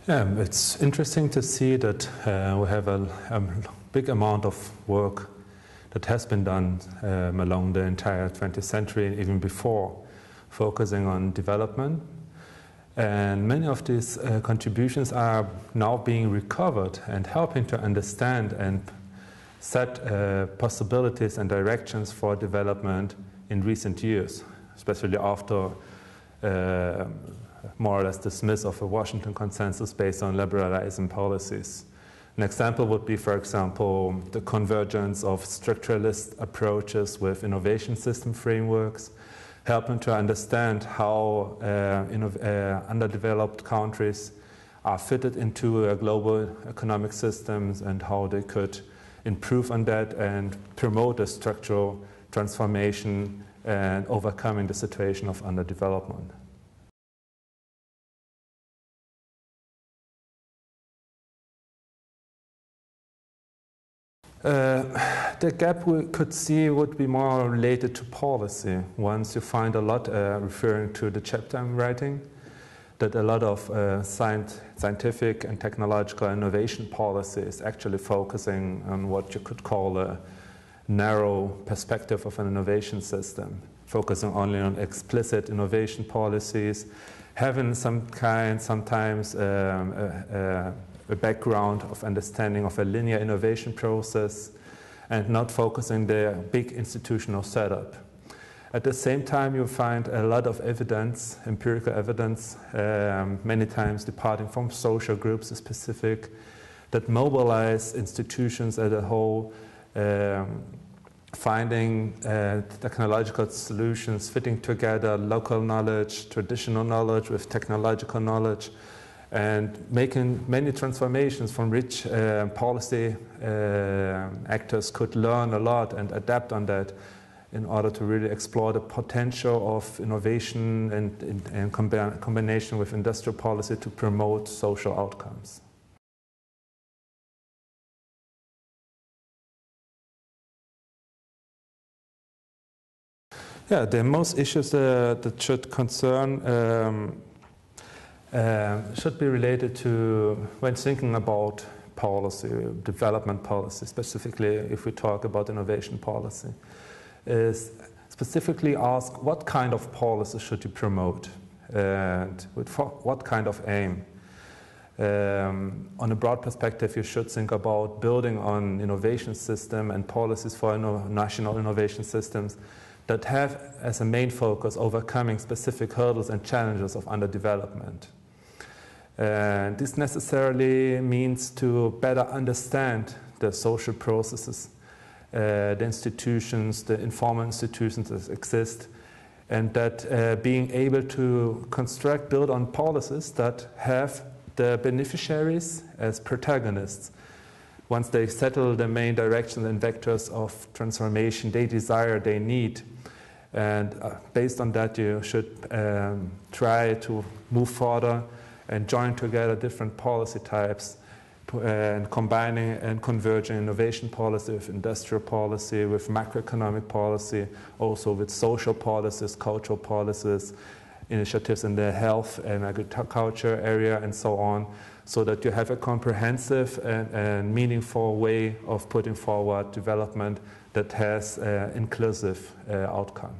Yeah, it's interesting to see that we have a big amount of work that has been done along the entire 20th century and even before, focusing on development. And many of these contributions are now being recovered and helping to understand and set possibilities and directions for development in recent years, especially after more or less dismiss of a Washington consensus based on liberalism policies. An example would be, for example, the convergence of structuralist approaches with innovation system frameworks, helping to understand how underdeveloped countries are fitted into global economic systems and how they could improve on that and promote a structural transformation and overcoming the situation of underdevelopment. The gap we could see would be more related to policy. Once you find a lot referring to the chapter I'm writing, that a lot of scientific and technological innovation policy is actually focusing on what you could call a narrow perspective of an innovation system, focusing only on explicit innovation policies, having sometimes a background of understanding of a linear innovation process and not focusing the big institutional setup. At the same time, you find a lot of evidence, empirical evidence, many times departing from social groups specific, that mobilize institutions as a whole, finding technological solutions, fitting together local knowledge, traditional knowledge with technological knowledge, and making many transformations from which policy actors could learn a lot and adapt on that in order to really explore the potential of innovation and combination with industrial policy to promote social outcomes. Yeah, the most issues that should concern should be related to when thinking about policy, development policy, specifically if we talk about innovation policy, is specifically ask what kind of policy should you promote and with what kind of aim. On a broad perspective, you should think about building on innovation system and policies for national innovation systems that have as a main focus overcoming specific hurdles and challenges of underdevelopment. This necessarily means to better understand the social processes, the institutions, the informal institutions that exist, and that being able to build on policies that have the beneficiaries as protagonists. Once they settle the main directions and vectors of transformation they desire, they need. And based on that, you should try to move further and join together different policy types and combining and converging innovation policy with industrial policy, with macroeconomic policy, also with social policies, cultural policies, initiatives in the health and agriculture area and so on, so that you have a comprehensive and meaningful way of putting forward development that has an inclusive outcome.